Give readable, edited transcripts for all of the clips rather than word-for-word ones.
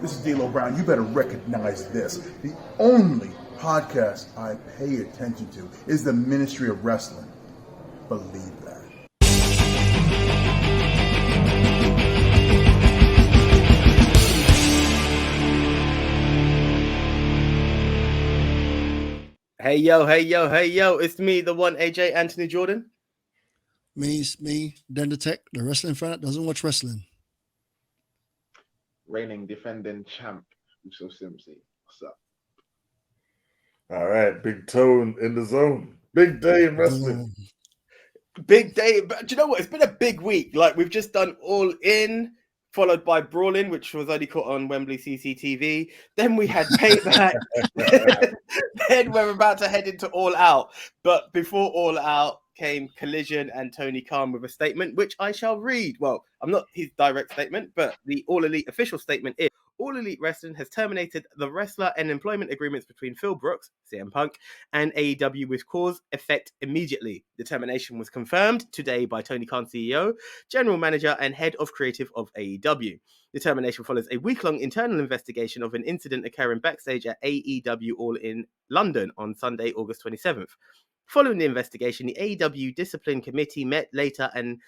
This is D'Lo Brown. You better recognize this. The only podcast I pay attention to is the Ministry of Wrestling. Believe that. Hey yo, it's me, the one AJ Anthony Jordan. Me, Den Tech, the wrestling fan that doesn't watch wrestling. Reigning defending champ, Uso Simpson. What's up? All right, Big Tone in the zone. Big day in wrestling. Big day, but do you know what? It's been a big week. Like, we've just done All In, followed by Brawling, which was only caught on Wembley CCTV. Then we had Payback. Then we're about to head into All Out. But before All Out came Collision and Tony Khan with a statement, which I shall read. Well, I'm not his direct statement, but the All Elite official statement is, All Elite Wrestling has terminated the wrestler and employment agreements between Phil Brooks, CM Punk, and AEW with cause effect immediately. The termination was confirmed today by Tony Khan, CEO, General Manager, and Head of Creative of AEW. The termination follows a week-long internal investigation of an incident occurring backstage at AEW All in London on Sunday, August 27th. Following the investigation, the AEW Discipline Committee met later and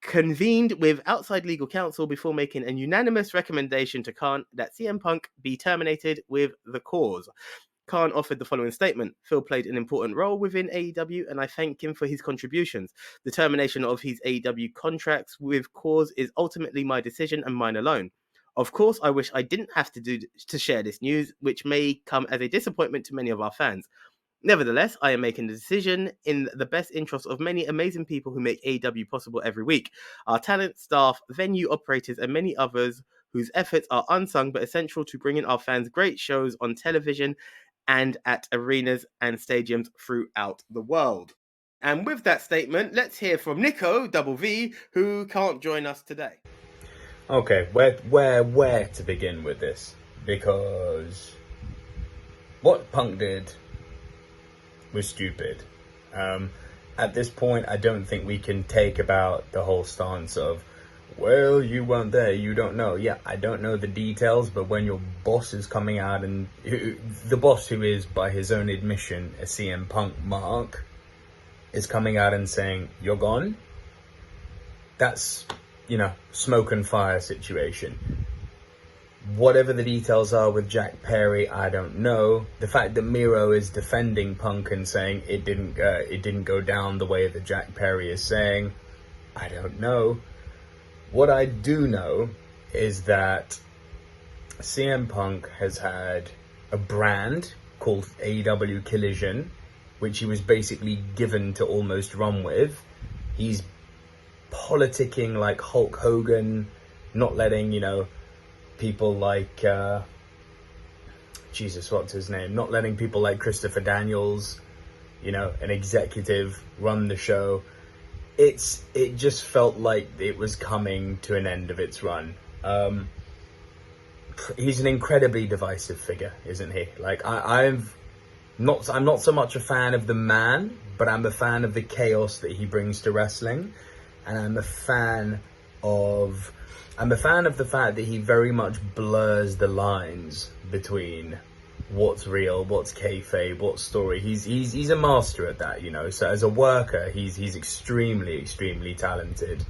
convened with outside legal counsel before making a unanimous recommendation to Khan that CM Punk be terminated with the cause. Khan offered the following statement: Phil played an important role within AEW and I thank him for his contributions. The termination of his AEW contracts with cause is ultimately my decision and mine alone. Of course, I wish I didn't have to share this news, which may come as a disappointment to many of our fans. Nevertheless, I am making the decision in the best interest of many amazing people who make AEW possible every week. Our talent, staff, venue operators, and many others whose efforts are unsung but essential to bringing our fans great shows on television and at arenas and stadiums throughout the world. And with that statement, let's hear from Nico, Double V, who can't join us today. Okay, where to begin with this? Because what Punk did was stupid. At this point, I don't think we can take about the whole stance of, well, you weren't there, you don't know. Yeah, I don't know the details, but when your boss is coming out and the boss, who is by his own admission a CM Punk mark, is coming out and saying, you're gone, that's, smoke and fire situation. Whatever the details are with Jack Perry, I don't know. The fact that Miro is defending Punk and saying it didn't go down the way that Jack Perry is saying, I don't know. What I do know is that CM Punk has had a brand called AEW Collision, which he was basically given to almost run with. He's politicking like Hulk Hogan, not letting, people like what's his name? Not letting people like Christopher Daniels, an executive, run the show. It just felt like it was coming to an end of its run. He's an incredibly divisive figure, isn't he? Like I'm not so much a fan of the man, but I'm a fan of the chaos that he brings to wrestling, and I'm a fan of the fact that he very much blurs the lines between what's real, what's kayfabe, what's story. He's a master at that, So as a worker, he's extremely talented.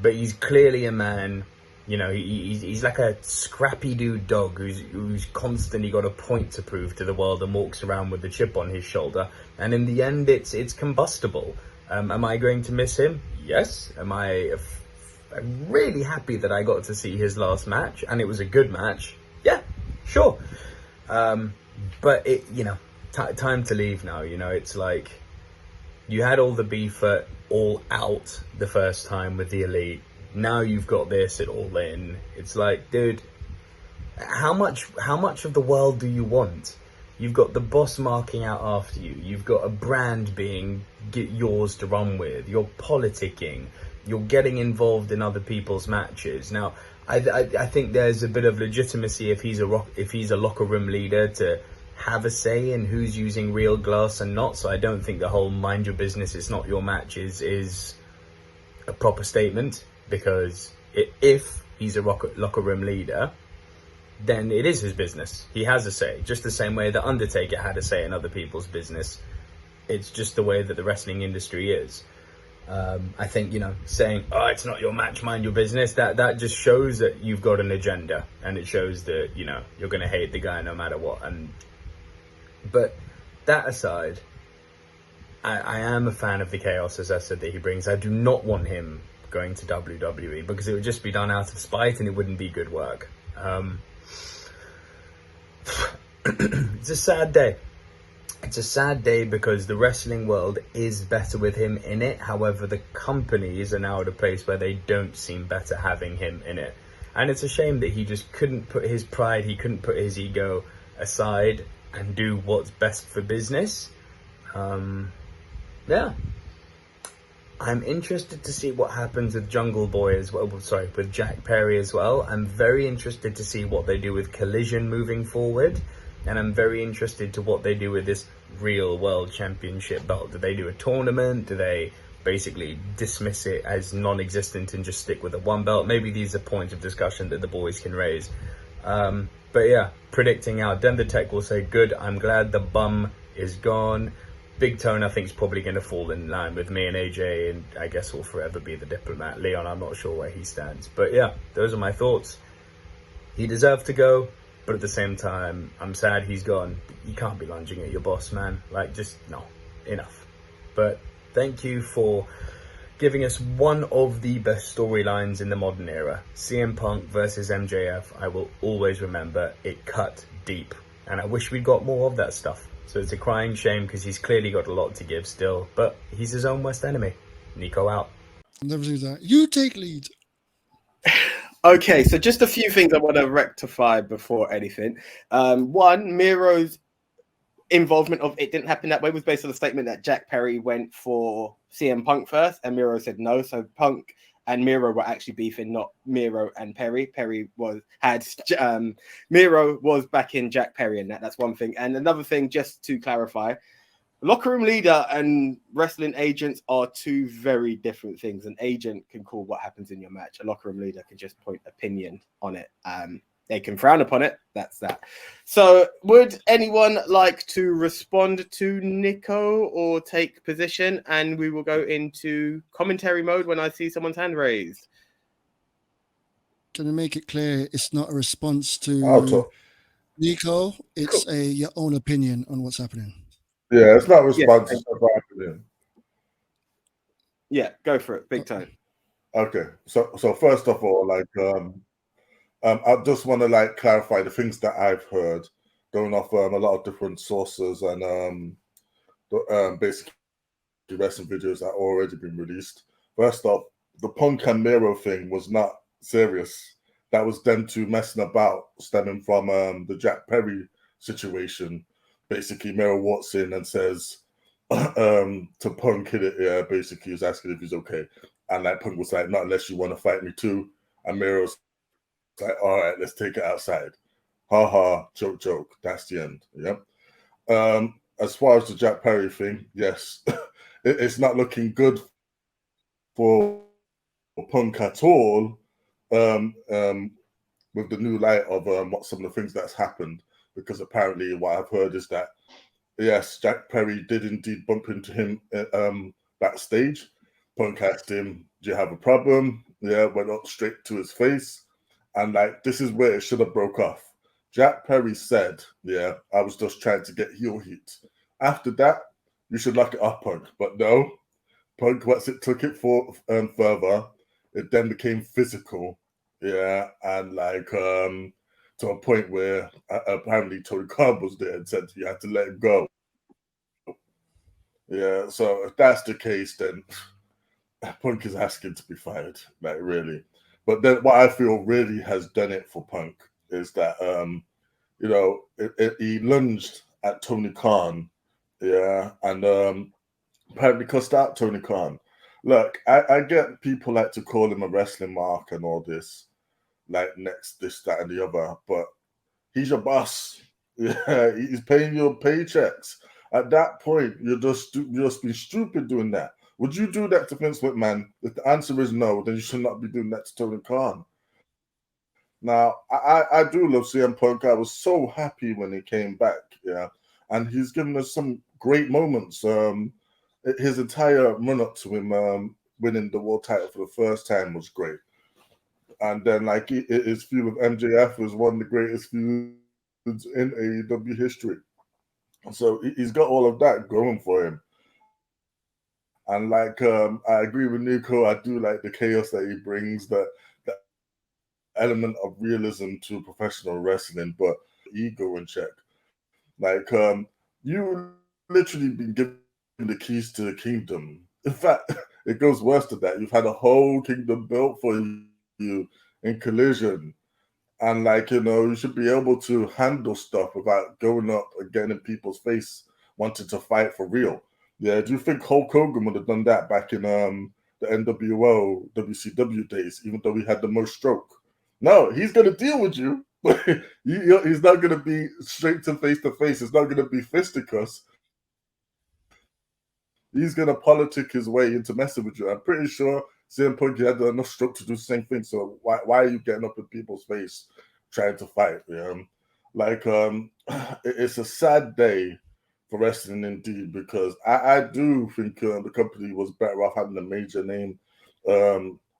But he's clearly a man, he's like a scrappy dude dog who's constantly got a point to prove to the world and walks around with the chip on his shoulder. And in the end, it's combustible. Am I going to miss him? Yes. I'm really happy that I got to see his last match, and it was a good match. Yeah, sure. But time to leave now. It's like you had all the beef at All Out the first time with the Elite. Now you've got this at All In. It's like, dude, how much of the world do you want? You've got the boss marking out after you. You've got a brand being yours to run with. You're politicking. You're getting involved in other people's matches. Now, I think there's a bit of legitimacy if he's a locker room leader to have a say in who's using real glass and not. So I don't think the whole mind your business, it's not your match is a proper statement, because if he's a locker room leader, then it is his business. He has a say, just the same way that Undertaker had a say in other people's business. It's just the way that the wrestling industry is. I think, saying, "Oh, it's not your match, mind your business," that just shows that you've got an agenda, and it shows that, you're going to hate the guy no matter what. But that aside, I am a fan of the chaos, as I said, that he brings. I do not want him going to WWE because it would just be done out of spite and it wouldn't be good work. It's a sad day. It's a sad day because the wrestling world is better with him in it. However, the companies are now at a place where they don't seem better having him in it. And it's a shame that he just couldn't put his pride, he couldn't put his ego aside and do what's best for business. Yeah. I'm interested to see what happens with Jungle Boy as well. Sorry, with Jack Perry as well. I'm very interested to see what they do with Collision moving forward. And I'm very interested to what they do with this real world championship belt. Do they do a tournament? Do they basically dismiss it as non-existent and just stick with the one belt? Maybe these are points of discussion that the boys can raise. But yeah, predicting out, Denver Tech will say, good, I'm glad the bum is gone. Big Tone, I think, is probably going to fall in line with me and AJ, and I guess will forever be the diplomat. Leon, I'm not sure where he stands. But yeah, those are my thoughts. He deserved to go, but at the same time, I'm sad he's gone. You can't be lunging at your boss, man. Just, no, enough. But thank you for giving us one of the best storylines in the modern era. CM Punk versus MJF, I will always remember. It cut deep, and I wish we'd got more of that stuff. So it's a crying shame because he's clearly got a lot to give still, but he's his own worst enemy. Nico out. Never do that. You take lead. Okay, so just a few things I want to rectify before anything. One, Miro's involvement of it didn't happen that way was based on the statement that Jack Perry went for CM Punk first, and Miro said no. So Punk and Miro were actually beefing, not Miro and Perry. Miro was back in Jack Perry, and that's one thing. And another thing, just to clarify, locker room leader and wrestling agents are two very different things. An agent can call what happens in your match. A locker room leader can just point opinion on it. They can frown upon it. That's that. So would anyone like to respond to Nico or take position? And we will go into commentary mode when I see someone's hand raised. Can I make it clear it's not a response I'll to talk. Nico? It's your own opinion on what's happening. Yeah, it's not a response. It's not happening. Yeah, go for it. Big time. Okay. So first of all, I just want to clarify the things that I've heard going off a lot of different sources and basically wrestling videos that already been released. First off, the Punk and Miro thing was not serious. That was them two messing about, stemming from the Jack Perry situation. Basically, Miro walks in and says to Punk, basically he's asking if he's okay, and Punk was like, "Not unless you want to fight me too." And Miro's like, all right, let's take it outside. Ha ha, joke. That's the end. Yep. As far as the Jack Perry thing, yes, it's not looking good for Punk at all. With the new light of what some of the things that's happened, because apparently what I've heard is that yes, Jack Perry did indeed bump into him backstage. Punk asked him, "Do you have a problem?" Yeah, went up straight to his face. And this is where it should have broke off. Jack Perry said, "Yeah, I was just trying to get heel heat." After that, you should lock it up, Punk. But no, Punk, once it took it further, it then became physical. Yeah, and to a point where apparently Tony Khan was there and said you had to let him go. Yeah, so if that's the case, then Punk is asking to be fired, really. But then what I feel really has done it for Punk is that, he lunged at Tony Khan, yeah, and apparently cussed out Tony Khan. Look, I get people like to call him a wrestling mark and all this, next, this, that, and the other, but he's your boss. Yeah, he's paying your paychecks. At that point, you're just being stupid doing that. Would you do that to Vince McMahon? If the answer is no, then you should not be doing that to Tony Khan. Now, I do love CM Punk. I was so happy when he came back, yeah, and he's given us some great moments. His entire run up to him winning the world title for the first time was great, and then like his feud with MJF was one of the greatest feuds in AEW history. So he's got all of that going for him. And like I agree with Nico, I do like the chaos that he brings, the element of realism to professional wrestling, but ego in check. Like you literally been given the keys to the kingdom. In fact, it goes worse than that. You've had a whole kingdom built for you in Collision. And like, you should be able to handle stuff without going up and getting in people's face wanting to fight for real. Yeah, do you think Hulk Hogan would have done that back in the NWO, WCW days, even though he had the most stroke? No, he's going to deal with you, but he's not going to be straight to face. It's not going to be fisticuffs. He's going to politic his way into messing with you. I'm pretty sure CM Punk had enough stroke to do the same thing. So why are you getting up in people's face trying to fight? Like it's a sad day for wrestling indeed, because I do think the company was better off having a major name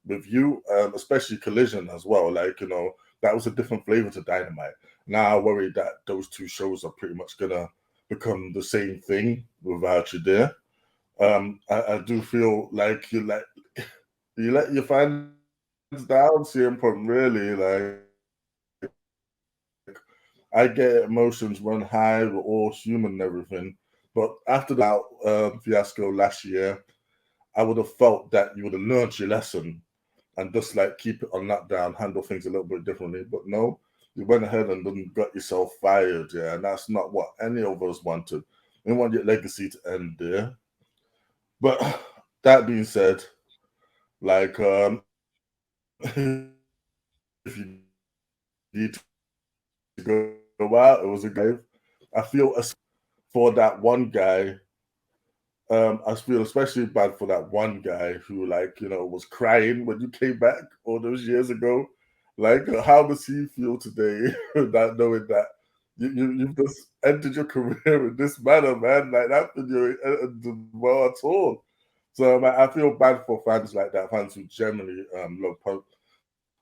with you, especially Collision as well. Like, that was a different flavor to Dynamite. Now I worry that those two shows are pretty much gonna become the same thing without you there. I do feel like you let your fans down, CM Punk, really. Like, I get emotions run high, we're all human and everything. But after that fiasco last year, I would have felt that you would have learned your lesson and just like keep it on lockdown, handle things a little bit differently. But no, you went ahead and then got yourself fired, yeah, and that's not what any of us wanted. We want your legacy to end there. But that being said, like if you need to go out, it was a guy. I feel for that one guy. I feel especially bad for that one guy who, like, was crying when you came back all those years ago. Like, how does he feel today, not knowing that you've just ended your career in this manner, man? Like, that video ended well at all. So I feel bad for fans like that, fans who generally love Punk.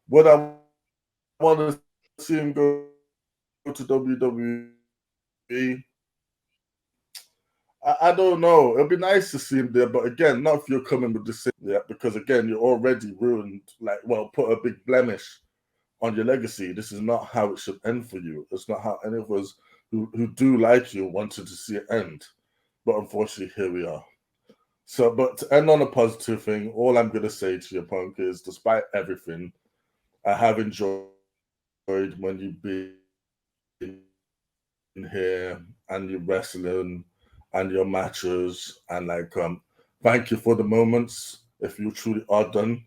Would I want to see him go to WWE? I don't know. It'd be nice to see him there, but again, not if you're coming with the same, yeah, because again, you're already ruined, put a big blemish on your legacy. This is not how it should end for you. It's not how any of us who do like you wanted to see it end. But unfortunately, here we are. So, but to end on a positive thing, all I'm going to say to you, Punk, is despite everything, I have enjoyed when you've been here and you're wrestling and your matches, and like thank you for the moments. If you truly are done,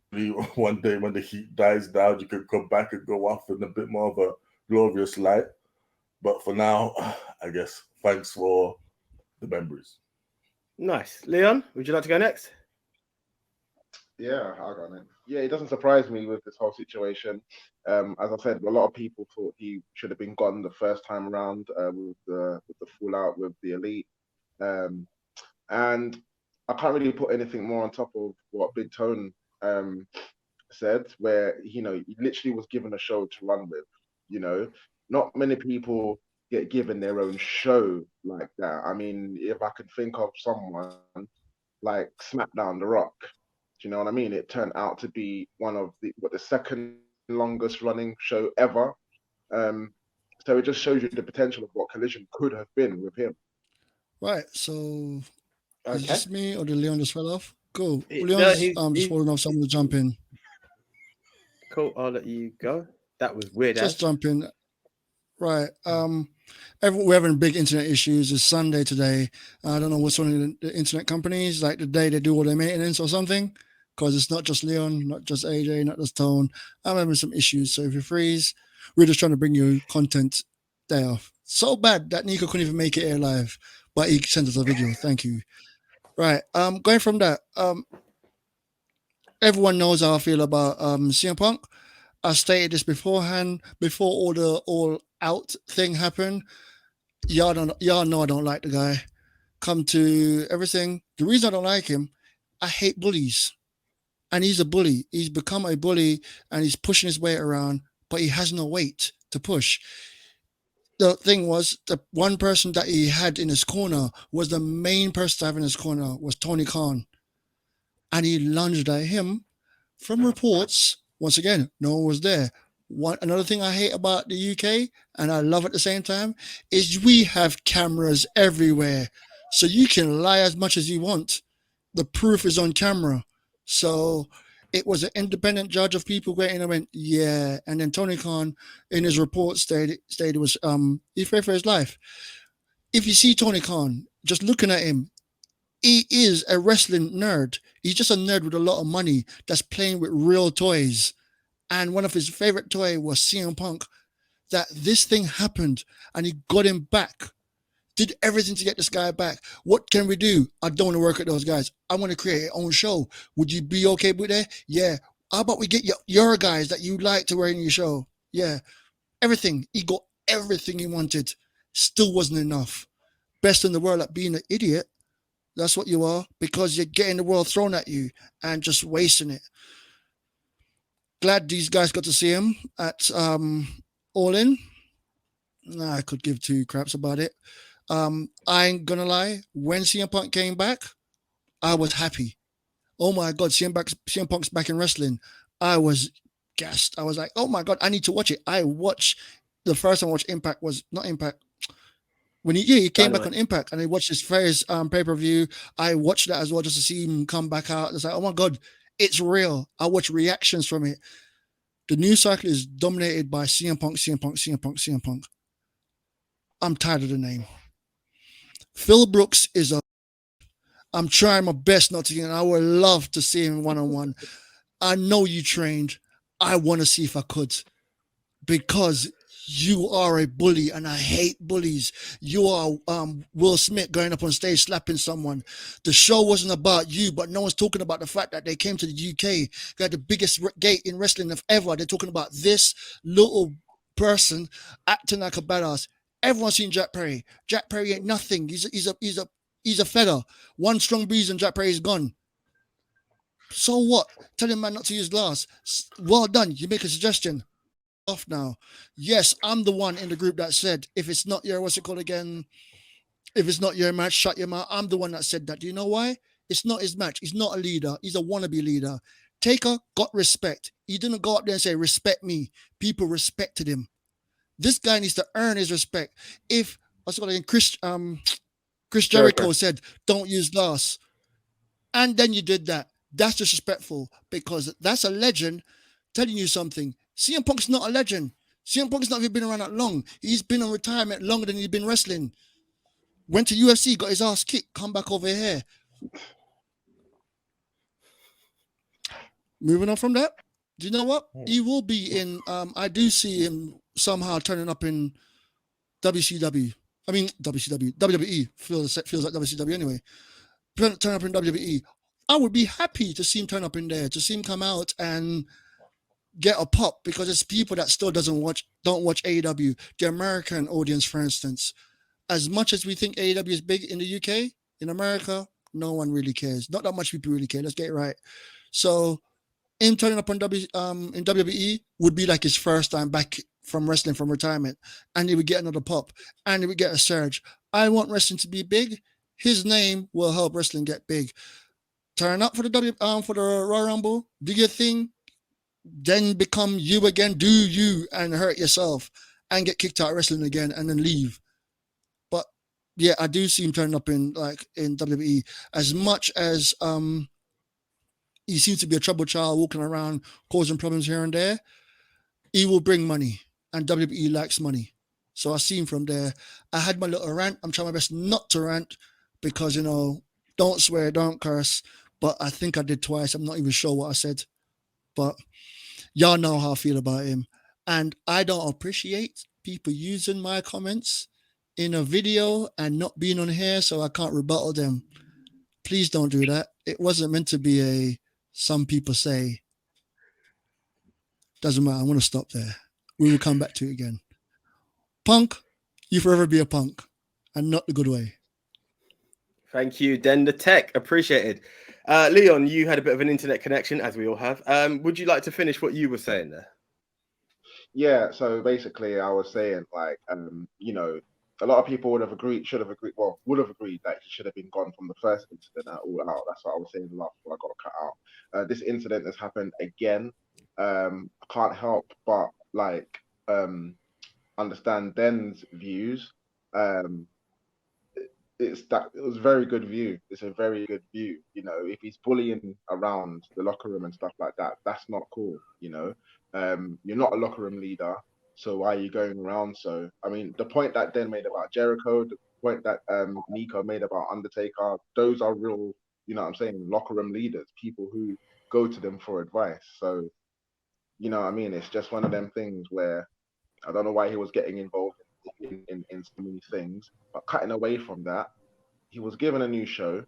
one day when the heat dies down, you can come back and go off in a bit more of a glorious light. But for now, I guess thanks for the memories. Nice. Leon, would you like to go next? Yeah, I'll go next. Yeah, it doesn't surprise me with this whole situation. As I said, a lot of people thought he should have been gone the first time around with the fallout with the Elite. And I can't really put anything more on top of what Big Tone said, where he literally was given a show to run with. Not many people get given their own show like that. I mean, if I could think of someone like SmackDown, The Rock, do you know what I mean? It turned out to be one of the second longest running show ever. So it just shows you the potential of what Collision could have been with him. Right. So is Okay. this me or did Leon just fell off? Cool. No, Leon's he's just holding off someone to jump in. cool. I'll let you go. That was weird. Just jump in. Right. We're having big internet issues. It's Sunday today. I don't know what's on in the internet companies, like the day they do all their maintenance or something, because it's not just Leon, not just AJ, not just Tone. I'm having some issues. So if you freeze, we're just trying to bring you content day off. So bad that Nico couldn't even make it here live, but he sent us a video. Thank you. Right. Going from that, everyone knows how I feel about CM Punk. I stated this beforehand, before all the all out thing happened. Y'all know I don't like the guy. Come to everything. The reason I don't like him, I hate bullies. And he's a bully. He's become a bully and he's pushing his weight around, but he has no weight to push. The thing was, the one person that he had in his corner was the main person to have in his corner was Tony Khan. And he lunged at him. From reports, once again, no one was there. Another thing I hate about the UK, and I love at the same time, is we have cameras everywhere. So you can lie as much as you want. The proof is on camera. So it was an independent judge of people waiting and went, yeah. And then Tony Khan in his report stated was he feared for his life. If you see Tony Khan, just looking at him, he is a wrestling nerd. He's just a nerd with a lot of money that's playing with real toys. And one of his favorite toy was CM Punk. That this thing happened and he got him back. Did everything to get this guy back. What can we do? I don't want to work with those guys. I want to create our own show. Would you be okay with that? Yeah. How about we get your guys that you like to wear in your show? Yeah. Everything. He got everything he wanted. Still wasn't enough. Best in the world at being an idiot. That's what you are, because you're getting the world thrown at you and just wasting it. Glad these guys got to see him at All In. I could give two craps about it. I ain't gonna lie. When CM Punk came back, I was happy. Oh my God, CM Punk's back in wrestling. I was gassed. I was like, oh my God, I need to watch it. I watched the first time I watched Impact was not Impact. When he came back on Impact and I watched his first pay-per-view. I watched that as well just to see him come back out. It's like, oh my God, it's real. I watch reactions from it. The news cycle is dominated by CM Punk, CM Punk, CM Punk, CM Punk. I'm tired of the name. Phil Brooks is I'm trying my best not to get. I would love to see him one-on-one. I know you trained. I want to see if I could, because you are a bully and I hate bullies. You are Will Smith going up on stage slapping someone. The show wasn't about you, but no one's talking about the fact that they came to the UK, got the biggest gate in wrestling of ever. They're talking about this little person acting like a badass. Everyone's seen Jack Perry. Jack Perry ain't nothing. He's a feather. One strong breeze and Jack Perry is gone. So what? Tell him man not to use glass. Well done. You make a suggestion. Off now. Yes, I'm the one in the group that said, if it's not your, what's it called again? If it's not your match, shut your mouth. I'm the one that said that. Do you know why? It's not his match. He's not a leader. He's a wannabe leader. Taker got respect. He didn't go out there and say, respect me. People respected him. This guy needs to earn his respect. If, what's it called again? Chris Jericho said, don't use glass. And then you did that. That's disrespectful, because that's a legend telling you something. CM Punk's not a legend. CM Punk's not even been around that long. He's been on retirement longer than he's been wrestling. Went to UFC, got his ass kicked, come back over here. Moving on from that, do you know what? He will be in, I do see him somehow turning up in WWE. I mean, WWE feels like WCW anyway. Turn up in WWE. I would be happy to see him turn up in there, to see him come out and get a pop, because it's people that still don't watch AEW. The American audience, for instance. As much as we think AEW is big in the UK, in America, no one really cares. Not that much people really care. Let's get it right. So him turning up on in WWE would be like his first time back from wrestling from retirement, and he would get another pop, and he would get a surge. I want wrestling to be big. His name will help wrestling get big. Turn up for the Royal Rumble, do your thing, then become you again, do you, and hurt yourself and get kicked out of wrestling again and then leave. But yeah, I do see him turning up in WWE. As much as he seems to be a troubled child walking around causing problems here and there, he will bring money, and WWE likes money. So I see him from there. I had my little rant. I'm trying my best not to rant, because, don't swear, don't curse. But I think I did twice. I'm not even sure what I said. But y'all know how I feel about him. And I don't appreciate people using my comments in a video and not being on here, so I can't rebuttal them. Please don't do that. It wasn't meant to be some people say. Doesn't matter. I'm going to stop there. We will come back to it again. Punk, you forever be a punk, and not the good way. Thank you, Den the Tech. Appreciated. Leon, you had a bit of an internet connection, as we all have. Would you like to finish what you were saying there? Yeah, so basically I was saying like you know, a lot of people would have agreed that he should have been gone from the first incident at All Out. That's what I was saying last before I got cut out. This incident has happened again. I can't help but like understand Den's views. It was a very good view. It's a very good view. You know, if he's bullying around the locker room and stuff like that, that's not cool. You know, you're not a locker room leader, so why are you going around? So, I mean, the point that Den made about Jericho, the point that Nico made about Undertaker, those are real. You know what I'm saying? Locker room leaders, people who go to them for advice. So, you know what I mean? It's just one of them things where I don't know why he was getting involved in so many things, but cutting away from that, he was given a new show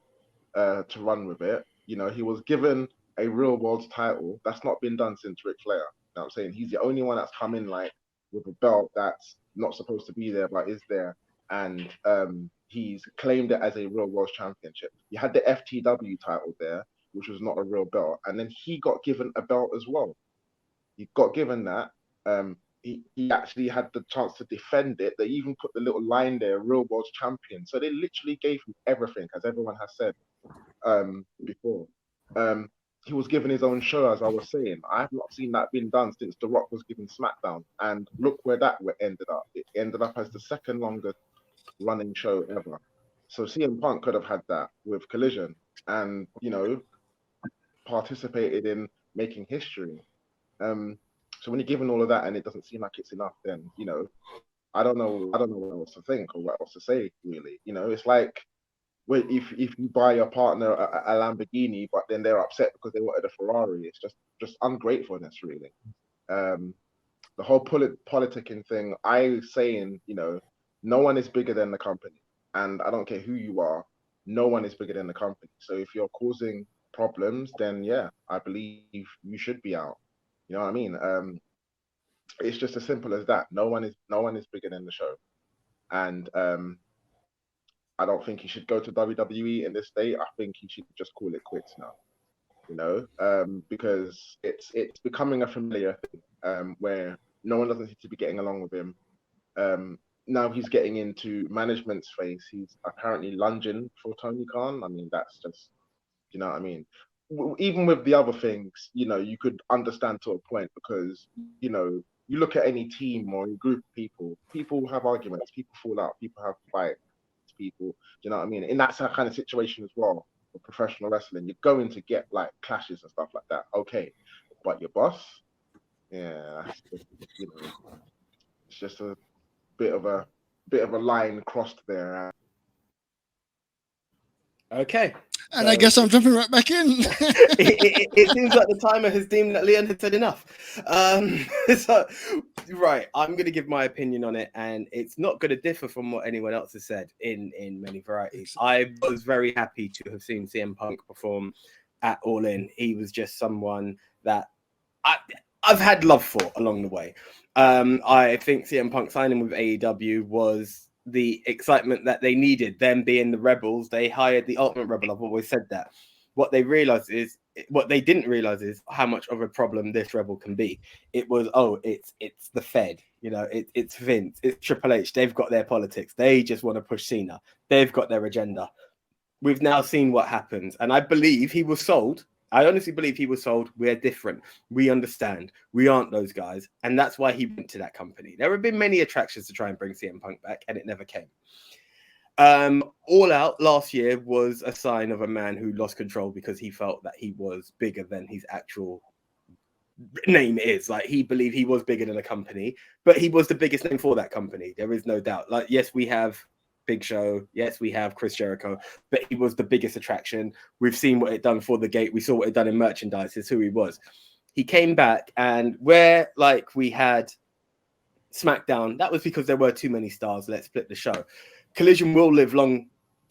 to run with it. You know, he was given a real world title. That's not been done since Ric Flair. You know what I'm saying? He's the only one that's come in like with a belt that's not supposed to be there, but is there. And he's claimed it as a real world championship. You had the FTW title there, which was not a real belt. And then he got given a belt as well. He got given that. He actually had the chance to defend it. They even put the little line there, real world champion. So they literally gave him everything, as everyone has said before. He was given his own show, as I was saying. I have not seen that being done since The Rock was given SmackDown. And look where that ended up. It ended up as the second longest running show ever. So CM Punk could have had that with Collision and, you know, participated in making history. So when you're given all of that and it doesn't seem like it's enough, then, you know, I don't know what else to think or what else to say, really. You know, it's like if you buy your partner a Lamborghini, but then they're upset because they wanted a Ferrari, it's just ungratefulness, really. The whole politicking thing, saying, you know, no one is bigger than the company. And I don't care who you are, no one is bigger than the company. So if you're causing problems, then yeah, I believe you should be out. You know what I mean? It's just as simple as that. No one is bigger than the show, and I don't think he should go to WWE in this state. I think he should just call it quits now. You know, because it's becoming a familiar thing where no one doesn't seem to be getting along with him. Now he's getting into management's face. He's apparently lunging for Tony Khan. I mean, that's just, you know what I mean? Even with the other things, you know, you could understand to a point because, you know, you look at any team or a group of people have arguments, people fall out, people have fights, people, you know what I mean? In that kind of situation as well, for professional wrestling, you're going to get like clashes and stuff like that. Okay, but your boss, yeah, that's just, you know, it's just a bit of a line crossed there. Okay. And I guess I'm jumping right back in. it seems like the timer has deemed that Leon had said enough. So, right, I'm going to give my opinion on it, and it's not going to differ from what anyone else has said in many varieties. I was very happy to have seen CM Punk perform at All In. He was just someone that I've had love for along the way. I think CM Punk signing with AEW was the excitement that they needed. Them being the rebels, they hired the ultimate rebel. I've always said that. What they didn't realize is how much of a problem this rebel can be. It was, it's the Fed, you know, it's Vince, it's Triple H. They've got their politics. They just want to push Cena. They've got their agenda. We've now seen what happens, and I believe he was sold. I honestly believe he was sold. We're different. We understand. We aren't those guys. And that's why he went to that company. There have been many attractions to try and bring CM Punk back, and it never came. All Out last year was a sign of a man who lost control because he felt that he was bigger than his actual name is. Like, he believed he was bigger than a company, but he was the biggest name for that company. There is no doubt. Like, yes, we have Big Show. Yes, we have Chris Jericho, but he was the biggest attraction. We've seen what it done for the gate. We saw what it done in merchandise. It's who he was. He came back, and where like we had SmackDown, that was because there were too many stars. Let's split the show. Collision will live long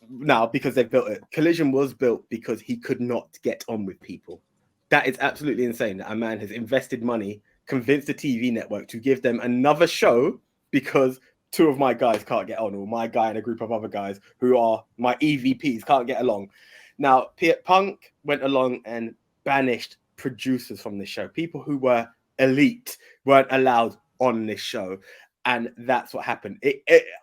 now because they've built it. Collision was built because he could not get on with people. That is absolutely insane that a man has invested money convince the TV network to give them another show because two of my guys can't get on, or my guy and a group of other guys who are my EVPs can't get along. Now, Punk went along and banished producers from this show. People who were elite weren't allowed on this show. And that's what happened.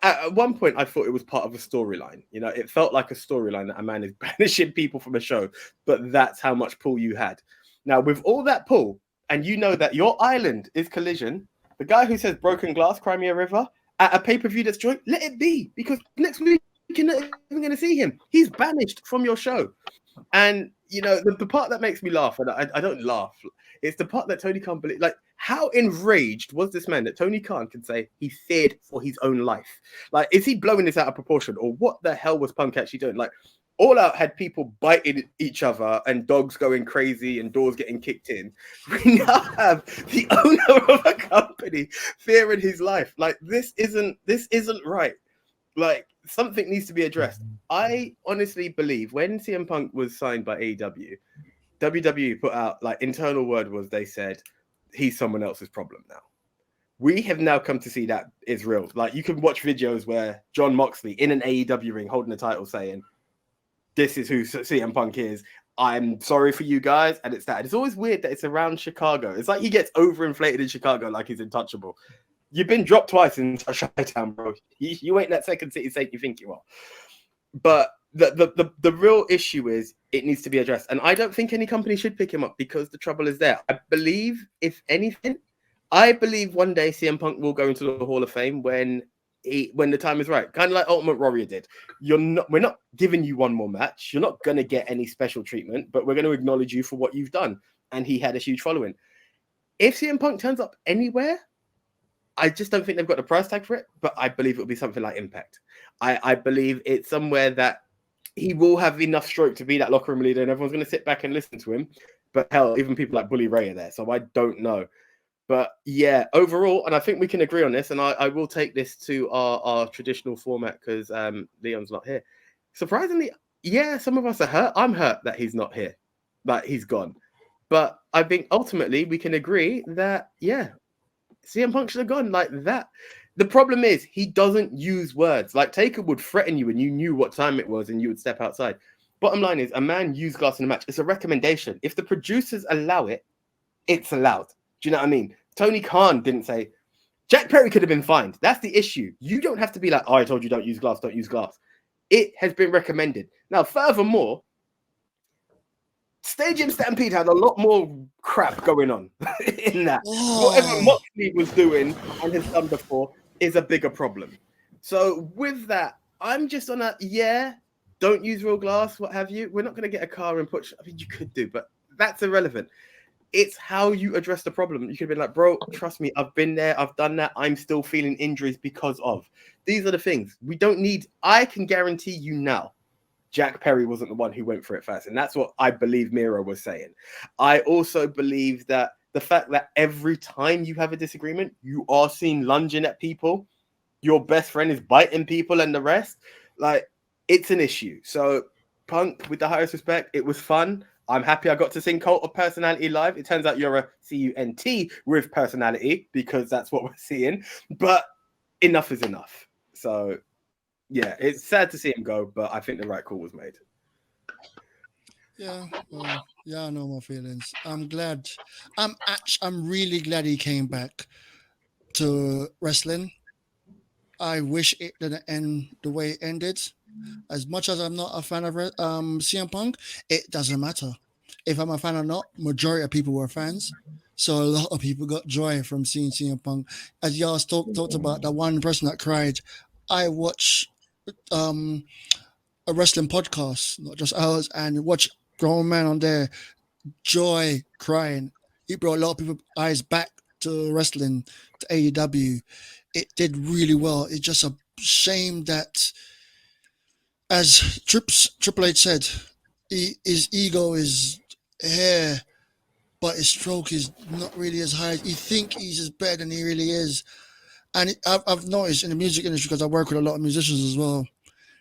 At one point, I thought it was part of a storyline. You know, it felt like a storyline that a man is banishing people from a show, but that's how much pull you had. Now, with all that pull, and you know that your island is Collision, the guy who says Broken Glass, Crimea River, at a pay-per-view that's joint, let it be, because next week you're not even going to see him. He's banished from your show. And, you know, the part that makes me laugh, and I don't laugh, it's the part that Tony Khan believe. Like, how enraged was this man that Tony Khan can say he feared for his own life? Like, is he blowing this out of proportion, or what the hell was Punk actually doing? Like, All Out had people biting each other and dogs going crazy and doors getting kicked in. We now have the owner of a company fearing his life. Like, this isn't right. Like, something needs to be addressed. I honestly believe when CM Punk was signed by AEW, WWE put out, like, internal word was, they said, he's someone else's problem now. We have now come to see that is real. Like, you can watch videos where John Moxley in an AEW ring holding the title saying, this is who CM Punk is. I'm sorry for you guys. And it's that. It's always weird that it's around Chicago. It's like he gets overinflated in Chicago like he's untouchable. You've been dropped twice in Chi-Town, bro. You ain't that second city saint you think you are. But the real issue is it needs to be addressed. And I don't think any company should pick him up because the trouble is there. I believe, if anything, one day CM Punk will go into the Hall of Fame when the time is right. Kind of like Ultimate Warrior did. We're not giving you one more match. You're not going to get any special treatment, but we're going to acknowledge you for what you've done. And he had a huge following. If CM Punk turns up anywhere, I just don't think they've got the price tag for it, but I believe it'll be something like Impact. I believe it's somewhere that he will have enough stroke to be that locker room leader and everyone's going to sit back and listen to him. But hell, even people like Bully Ray are there, so I don't know. But yeah, overall, and I think we can agree on this, and I will take this to our traditional format because Leon's not here. Surprisingly, yeah, some of us are hurt. I'm hurt that he's not here, that he's gone. But I think ultimately we can agree that, yeah, CM Punk should have gone like that. The problem is he doesn't use words. Like, Taker would threaten you and you knew what time it was and you would step outside. Bottom line is, a man used glass in a match. It's a recommendation. If the producers allow it, it's allowed. Do you know what I mean? Tony Khan didn't say, Jack Perry could have been fined. That's the issue. You don't have to be like, oh, I told you don't use glass, don't use glass. It has been recommended. Now, furthermore, Stadium Stampede had a lot more crap going on in that. Whatever Moxley was doing and has done before is a bigger problem. So with that, I'm just on a, don't use real glass, what have you. We're not going to get a car and put, I mean, you could do, but that's irrelevant. It's how you address the problem. You could be like, bro, trust me, I've been there, I've done that. I'm still feeling injuries because of. These are the things. We don't need, I can guarantee you now, Jack Perry wasn't the one who went for it first. And that's what I believe Miro was saying. I also believe that the fact that every time you have a disagreement, you are seen lunging at people, your best friend is biting people and the rest, like, it's an issue. So Punk, with the highest respect, it was fun. I'm happy I got to sing Cult of Personality live. It turns out you're a CUNT with personality because that's what we're seeing. But enough is enough. So, yeah, it's sad to see him go, but I think the right call was made. Yeah, well, yeah, I know my feelings. I'm glad. I'm really glad he came back to wrestling. I wish it didn't end the way it ended. As much as I'm not a fan of CM Punk, it doesn't matter. If I'm a fan or not, majority of people were fans. So a lot of people got joy from seeing CM Punk. As y'all talked about, the one person that cried, I watch a wrestling podcast, not just ours, and watch grown man on there, joy, crying. It brought a lot of people's eyes back to wrestling, to AEW. It did really well. It's just a shame that, as Triple H said, his ego is here, but his stroke is not really as high. He think he's as better than he really is. And I've noticed in the music industry, because I work with a lot of musicians as well,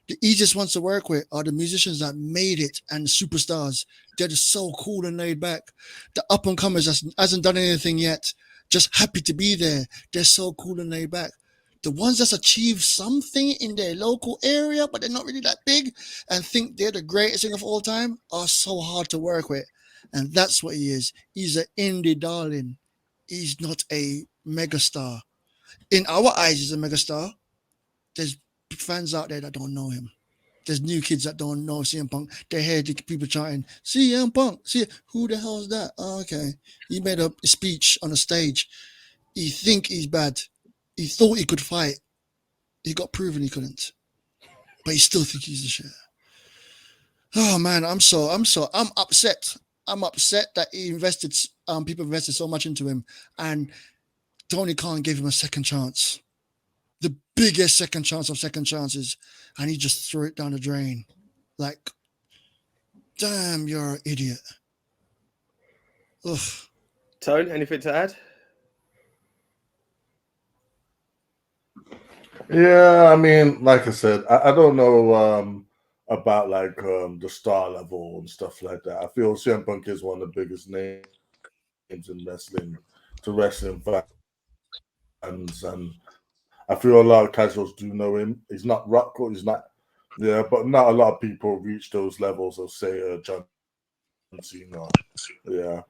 the easiest ones to work with are the musicians that made it and the superstars. They're just so cool and laid back. The up-and-comers hasn't done anything yet. just happy to be there. They're so cool and laid back. The ones that's achieved something in their local area, but they're not really that big, and think they're the greatest thing of all time, are so hard to work with. And that's what he is. He's an indie darling. He's not a megastar. In our eyes, he's a megastar. There's fans out there that don't know him. There's new kids that don't know CM Punk. They hear the people chanting, CM Punk, see who the hell is that? Oh, okay. He made a speech on a stage. He think he's bad. He thought he could fight. He got proven he couldn't. But he still think he's the shit. Oh man, I'm upset. I'm upset that people invested so much into him, and Tony Khan gave him a second chance. The biggest second chance of second chances, and he just threw it down the drain. Like, damn, you're an idiot. Ugh. Tone, anything to add? Yeah, I mean, like I said, I don't know about like the star level and stuff like that. I feel CM Punk is one of the biggest names in wrestling to wrestling fans, and I feel a lot of casuals do know him. He's not rock, he's not, yeah, but not a lot of people reach those levels of say John Cena, yeah.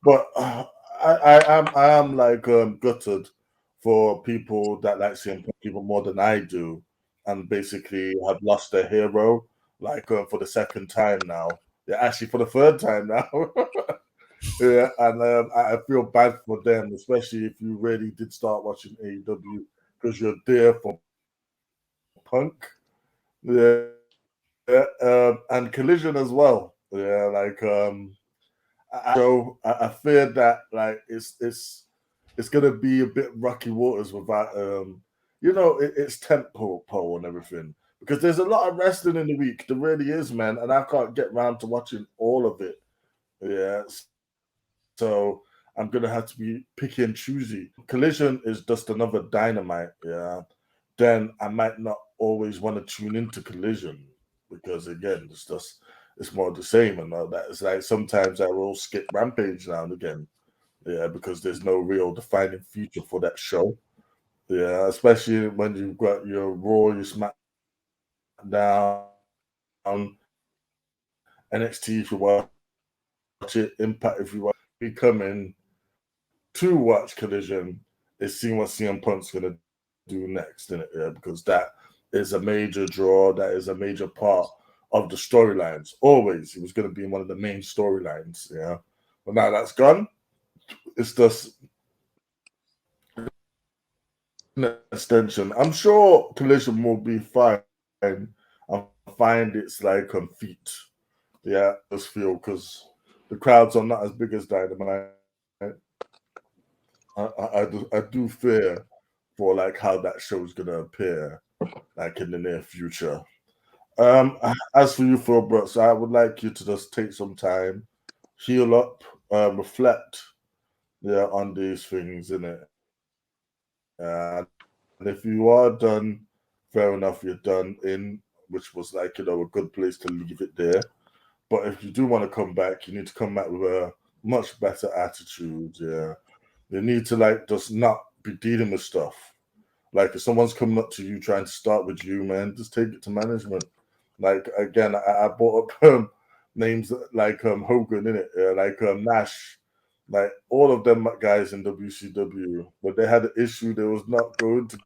But I am like gutted for people that like CM Punk even more than I do, and basically have lost their hero like for the second time now. Yeah, actually for the third time now. Yeah, and I feel bad for them, especially if you really did start watching AEW because you're there for Punk. Yeah, yeah, and Collision as well. Yeah, like I fear that like it's gonna be a bit rocky waters without it's tempo pole and everything because there's a lot of wrestling in the week. There really is, man, and I can't get round to watching all of it. Yeah, so I'm gonna have to be picky and choosy. Collision is just another Dynamite. Yeah, then I might not always want to tune into Collision because again, it's more the same and all that. It's like sometimes I will skip Rampage now and again. Yeah, because there's no real defining feature for that show. Yeah, especially when you've got your Raw, your SmackDown, NXT if you watch it, Impact if you watch it. Be coming to watch Collision is seeing what CM Punk's gonna do next in it, yeah, because that is a major draw, that is a major part of the storylines. Always, he was gonna be one of the main storylines, yeah. But now that's gone. It's just an extension. I'm sure Collision will be fine. I find it's like on feet. Yeah, I just feel because the crowds are not as big as Dynamite. I do fear for like how that show's gonna appear like in the near future. As for you, Phil Brooks, I would like you to just take some time, heal up, reflect, yeah, on these things, in it. And if you are done, fair enough, you're done in, which was like, a good place to leave it there. But if you do want to come back, you need to come back with a much better attitude. Yeah. You need to like just not be dealing with stuff. Like if someone's coming up to you trying to start with you, man, just take it to management. Like again, I brought up names like Hogan in it, like Nash, like all of them guys in WCW. But they had an issue. They was not going to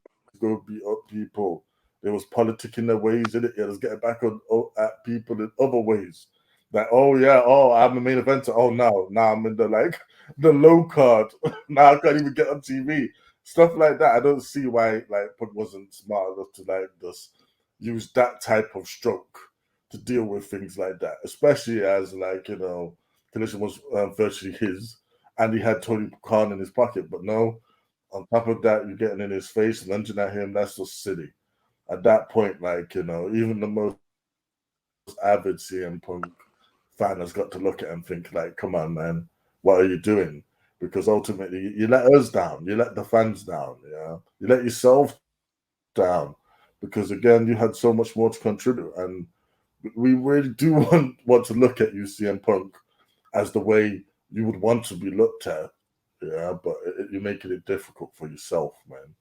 go beat up people. There was politicking their ways in it. Yeah, let's get back at people in other ways. Like, oh yeah, oh I'm a main eventer. Oh no, now I'm in the low card. Now I can't even get on TV. Stuff like that. I don't see why like Punk wasn't smart enough to like just use that type of stroke to deal with things like that, especially as like Collision was virtually his, and he had Tony Khan in his pocket. But no, on top of that, you're getting in his face, lunging at him. That's just silly. At that point, like even the most avid CM Punk fan has got to look at him and think like, "Come on, man, what are you doing?" Because ultimately, you let us down, you let the fans down, yeah, you let yourself down. Because again, you had so much more to contribute, and we really do want to look at you, CM Punk, as the way you would want to be looked at. Yeah, but you're making it difficult for yourself, man.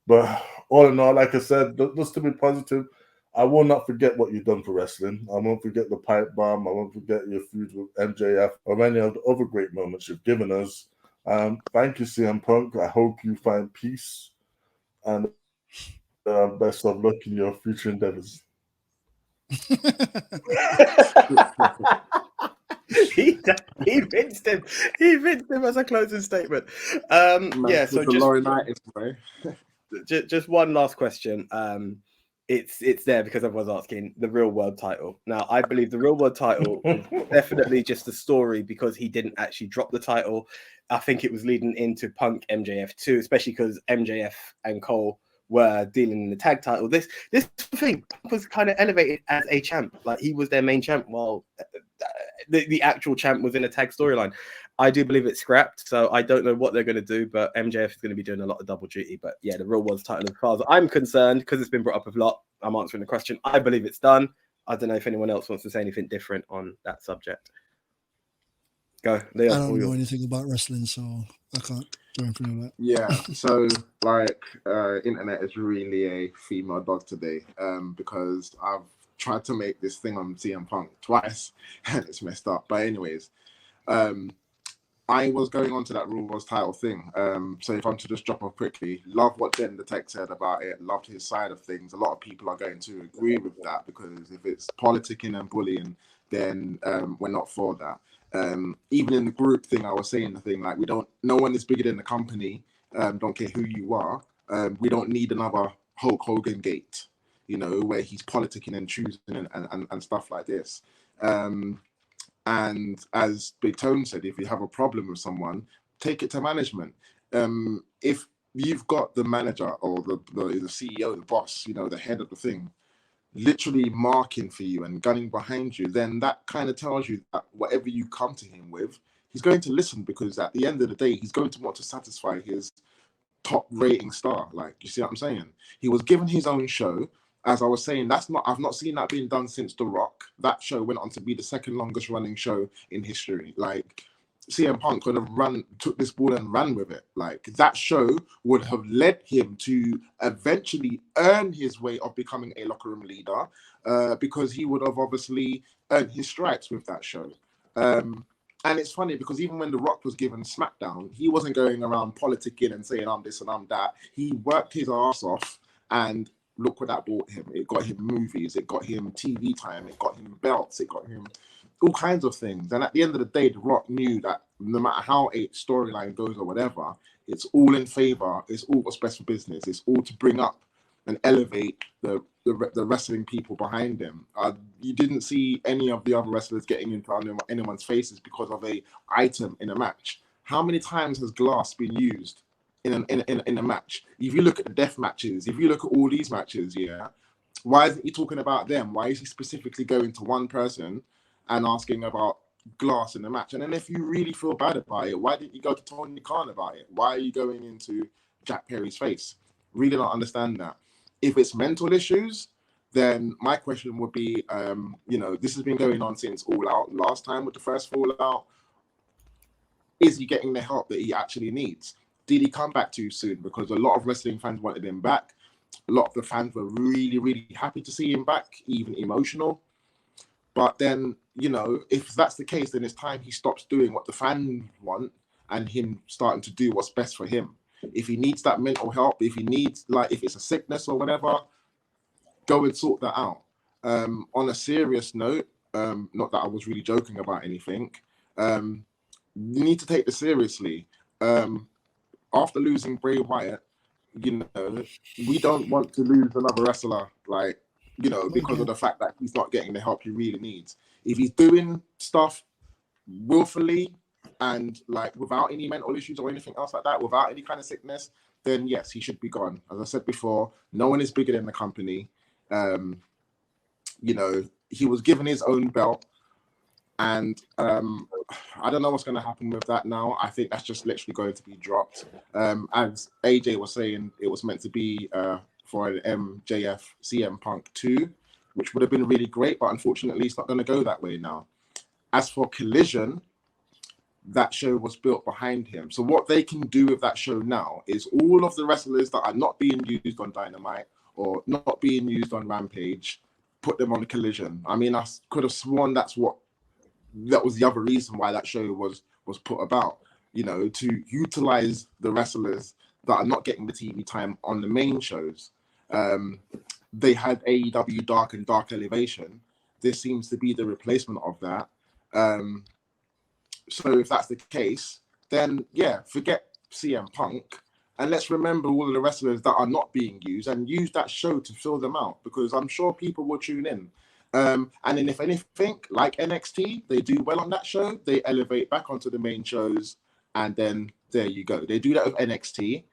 But all in all, like I said, just to be positive, I will not forget what you've done for wrestling. I won't forget the pipe bomb. I won't forget your feud with MJF or any of the other great moments you've given us. Thank you, CM Punk. I hope you find peace and best of luck in your future endeavors. he rinsed him. He rinsed him as a closing statement. Yeah. So just one last question. It's there because everyone's asking the real world title. Now, I believe the real world title is definitely just a story because he didn't actually drop the title. I think it was leading into Punk MJF too, especially because MJF and Cole were dealing in the tag title. This thing, Punk was kind of elevated as a champ, like he was their main champ, while the actual champ was in a tag storyline. I do believe it's scrapped, so I don't know what they're going to do, but MJF is going to be doing a lot of double duty. But yeah, the real world's title, as far as I'm concerned, because it's been brought up a lot, I'm answering the question. I believe it's done. I don't know if anyone else wants to say anything different on that subject. Go, Leo. I don't know anything about wrestling, so I can't do anything on that. Yeah, so like internet is really a female dog today, because I've tried to make this thing on CM Punk twice and it's messed up. But anyways, I was going on to that Raw Wars title thing. So if I'm to just drop off quickly, love what Jen the Tech said about it, loved his side of things. A lot of people are going to agree with that because if it's politicking and bullying, then we're not for that. Even in the group thing, I was saying the thing like no one is bigger than the company. Don't care who you are. We don't need another Hulk Hogan gate, where he's politicking and choosing and stuff like this. And as Big Tone said, if you have a problem with someone, take it to management. If you've got the manager or the CEO, the boss, the head of the thing, literally marking for you and gunning behind you, then that kind of tells you that whatever you come to him with, he's going to listen, because at the end of the day, he's going to want to satisfy his top rating star. Like, you see what I'm saying? He was given his own show. As I was saying, I've not seen that being done since The Rock. That show went on to be the second longest running show in history. Like, CM Punk could have took this ball and ran with it. Like, that show would have led him to eventually earn his way of becoming a locker room leader, because he would have obviously earned his stripes with that show. And it's funny because even when The Rock was given SmackDown, he wasn't going around politicking and saying, I'm this and I'm that. He worked his ass off, and look what that bought him. It got him movies, it got him TV time, it got him belts, it got him all kinds of things. And at the end of the day, The Rock knew that no matter how a storyline goes or whatever, it's all in favor, it's all what's best for business, it's all to bring up and elevate the wrestling people behind him. You didn't see any of the other wrestlers getting into anyone's faces because of a item in a match. How many times has glass been used in a match? If you look at the death matches, if you look at all these matches, why isn't he talking about them? Why is he specifically going to one person and asking about glass in the match? And then if you really feel bad about it, why didn't you go to Tony Khan about it? Why are you going into Jack Perry's face? Really don't understand that. If it's mental issues, then my question would be, this has been going on since All Out last time with the first Fallout. Is he getting the help that he actually needs? Did he come back too soon? Because a lot of wrestling fans wanted him back. A lot of the fans were really, really happy to see him back, even emotional. But then, if that's the case, then it's time he stops doing what the fans want and him starting to do what's best for him. If he needs that mental help, if he needs, if it's a sickness or whatever, go and sort that out. On a serious note, not that I was really joking about anything, you need to take this seriously. After losing Bray Wyatt, we don't want to lose another wrestler, because of the fact that he's not getting the help he really needs. If he's doing stuff willfully and without any mental issues or anything else like that, without any kind of sickness, then yes, he should be gone. As I said before, no one is bigger than the company. He was given his own belt, and I don't know what's going to happen with that now. I think that's just literally going to be dropped. As AJ was saying, it was meant to be for an MJF CM Punk 2, which would have been really great, but unfortunately it's not going to go that way now. As for Collision, that show was built behind him. So what they can do with that show now is all of the wrestlers that are not being used on Dynamite or not being used on Rampage, put them on Collision. I mean, I could have sworn that was the other reason why that show was put about, you know, to utilize the wrestlers that are not getting the TV time on the main shows. They had AEW Dark and Dark Elevation. This seems to be the replacement of that. So if that's the case, then yeah, forget CM Punk and let's remember all of the wrestlers that are not being used and use that show to fill them out, because I'm sure people will tune in. And then if anything, like NXT, they do well on that show, they elevate back onto the main shows, and then there you go. They do that with NXT.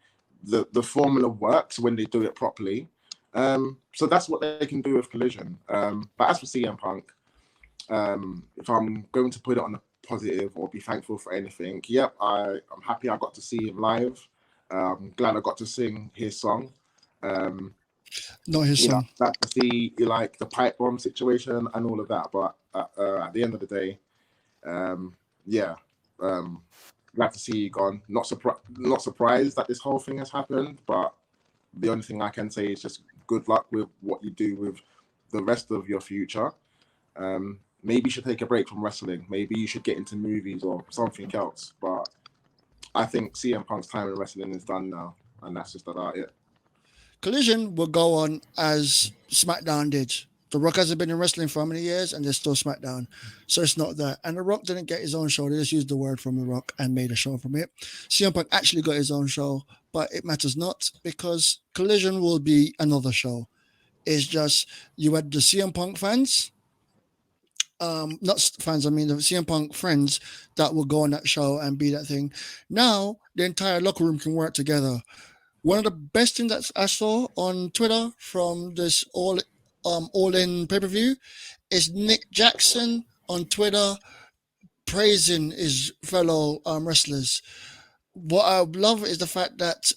The formula works when they do it properly. So that's what they can do with Collision. But as for CM Punk, if I'm going to put it on a positive or be thankful for anything, yep, I'm happy I got to see him live. I'm glad I got to sing his song. Not his song. Glad to see like the pipe bomb situation and all of that. But at the end of the day, glad to see you gone. Not surprised that this whole thing has happened, but the only thing I can say is just good luck with what you do with the rest of your future. Maybe you should take a break from wrestling. Maybe you should get into movies or something else. But I think CM Punk's time in wrestling is done now, and that's just about it. Collision will go on as SmackDown did. The Rock hasn't been in wrestling for how many years, and they're still SmackDown. So it's not that. And The Rock didn't get his own show. They just used the word from The Rock and made a show from it. CM Punk actually got his own show, but it matters not, because Collision will be another show. It's just, you had the CM Punk fans, not fans, I mean the CM Punk friends that will go on that show and be that thing. Now the entire locker room can work together. One of the best things that I saw on Twitter from this all in pay-per-view is Nick Jackson on Twitter praising his fellow wrestlers. What I love is the fact that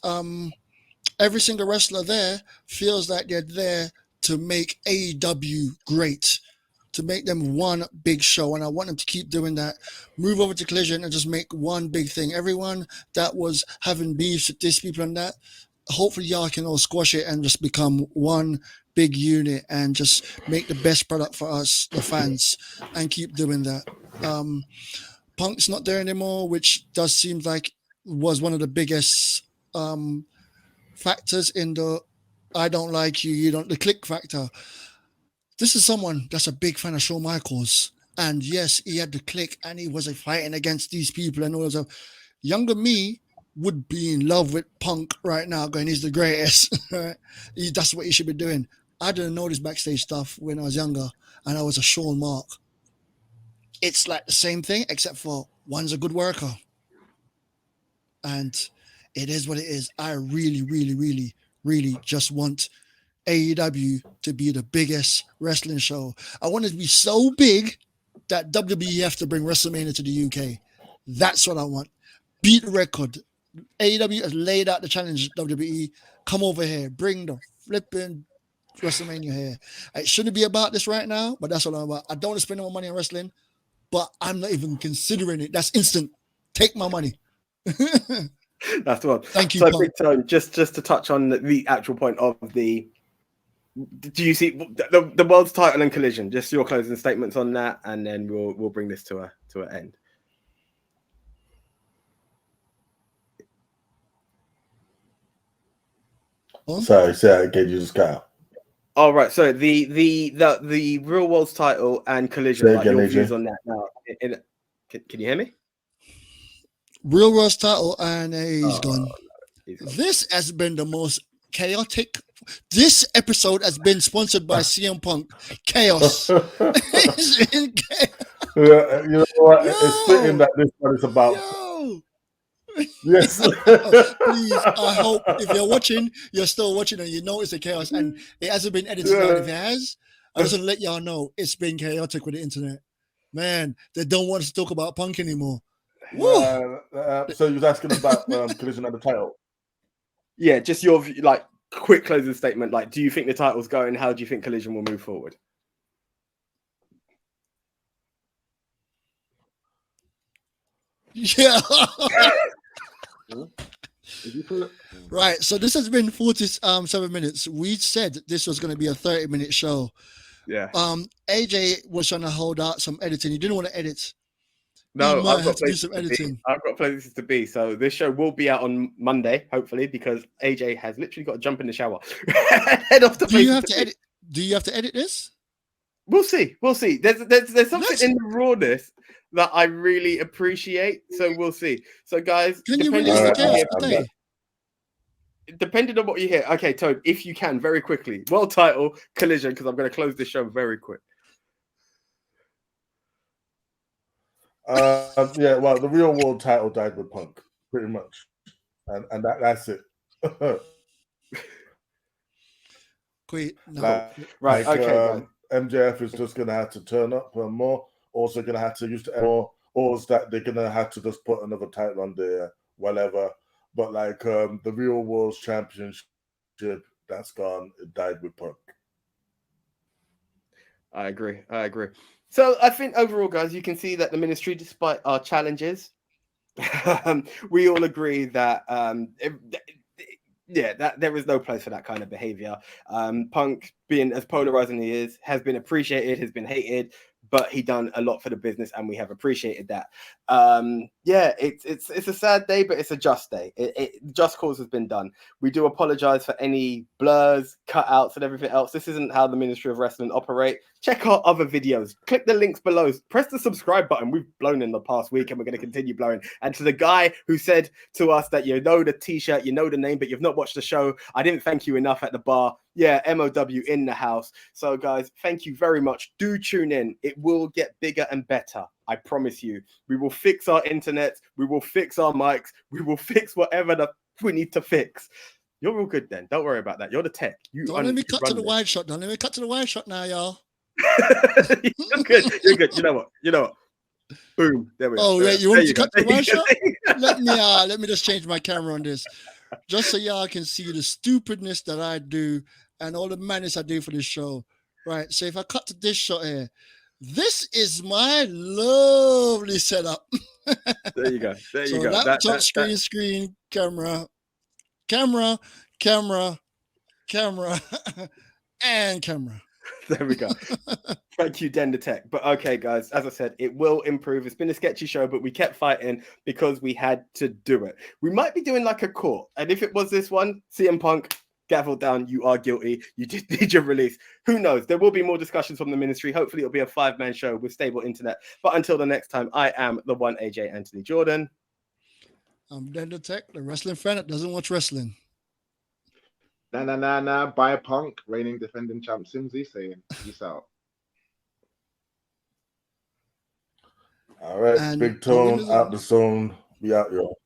every single wrestler there feels like they're there to make AEW great, to make them one big show, and I want them to keep doing that. Move over to Collision and just make one big thing. Everyone that was having beefs with these people and that, hopefully y'all can all squash it and just become one big unit and just make the best product for us, the fans, and keep doing that. Punk's not there anymore, which does seem like was one of the biggest factors in the I don't like you, the click factor. This is someone that's a big fan of Shawn Michaels. And yes, he had the click and he was fighting against these people and all that stuff. Younger me would be in love with Punk right now, going, he's the greatest. That's what he should be doing. I didn't know this backstage stuff when I was younger, and I was a Shawn Mark. It's like the same thing, except for one's a good worker. And it is what it is. I really, really, really, really just want AEW to be the biggest wrestling show. I want it to be so big that WWE have to bring WrestleMania to the UK. That's what I want. Beat the record. AEW has laid out the challenge. WWE, come over here. Bring the flipping WrestleMania here. It shouldn't be about this right now, but that's what I'm about. I don't want to spend more money on wrestling, but I'm not even considering it. That's instant. Take my money. That's the one. Thank you, So, Punk. Big Tone, just to touch on the actual point of the. Do you see the world's title and Collision? Just your closing statements on that, and then we'll bring this to an end. Sorry, say again. You just got out. All right. So the real world's title and Collision. Say Like again, your AJ. views on that now. Can you hear me? Real World's title, and he's gone. He's gone. This has been the most chaotic. This episode has been sponsored by CM Punk. Chaos. It's been Yeah, you know what? Yo! It's fitting that this one is about. Yo! Yes. Please, I hope if you're watching, you're still watching and you know it's a chaos and it hasn't been edited out. If it has, I just want to let y'all know it's been chaotic with the internet. Man, they don't want us to talk about Punk anymore. Woo! So you was asking about Collision and the title. Yeah, just your like quick closing statement. Like, do you think the title's going? How do you think Collision will move forward? Yeah. Did you put it? Right. So this has been 47 minutes. We said that this was going to be a 30-minute show. Yeah. AJ was trying to hold out some editing. He didn't want to edit. No, He might I've have got to do places some to be. editing. I've got places to be. So this show will be out on Monday, hopefully, because AJ has literally got to jump in the shower. Head off to Do you places have to be. edit? Do you have to edit this? We'll see. We'll see. There's something Let's- in the rawness that I really appreciate. So we'll see. So guys, Can you depending release on the what you chaos hear, today? depending on what you hear. Okay, Toad, if you can, very quickly. World title collision, because I'm going to close this show very quick. Yeah, well, the real world title died with Punk, pretty much, and that's it. Wait, no. Right, Like, okay, guys. MJF is just gonna have to turn up more. Also, gonna have to use the more, or is that they're gonna have to just put another title on there, whatever. But like the real world championship, that's gone. It died with Punk. I agree. So I think overall, guys, you can see that the ministry, despite our challenges, we all agree that that there is no place for that kind of behavior. Punk, being as polarizing as he is, has been appreciated, has been hated, but he done a lot for the business, and we have appreciated that. It's a sad day, but it's a just day. Just cause has been done. We do apologize for any blurs, cutouts, and everything else. This isn't how the Ministry of Wrestling operate. Check our other videos. Click the links below. Press the subscribe button. We've blown in the past week, and we're going to continue blowing. And to the guy who said to us that you know the t-shirt, you know the name, but you've not watched the show, I didn't thank you enough at the bar. Yeah, MOW in the house. So, guys, thank you very much. Do tune in. It will get bigger and better. I promise you. We will fix our internet. We will fix our mics. We will fix whatever we need to fix. You're all good then. Don't worry about that. You're the tech. Don't let me cut to the wide shot. Don't let me cut to the wide shot now, y'all. You're good. You're good. You know what? Boom. There we are. Oh, wait, you want me to cut to the wide shot? Let Let me just change my camera on this, just so y'all can see the stupidness that I do and all the madness I do for this show. Right. So if I cut to this shot here, this is my lovely setup. There you go. There you go. Laptop, screen, camera, and camera. There we go. Thank you, Den the Tech. But okay, guys, as I said, it will improve. It's been a sketchy show, but we kept fighting because we had to do it. We might be doing like a court. And if it was this one, CM Punk, gavel down, you are guilty. You did need your release. Who knows? There will be more discussions from the ministry. Hopefully it'll be a 5-man show with stable internet. But until the next time, I am the one AJ Anthony Jordan. I'm Den the Tech, the wrestling fan that doesn't watch wrestling. By Punk, reigning defending champ Simsy saying, peace out. All right, And Big the Tone winners out of- the zone. We out, y'all.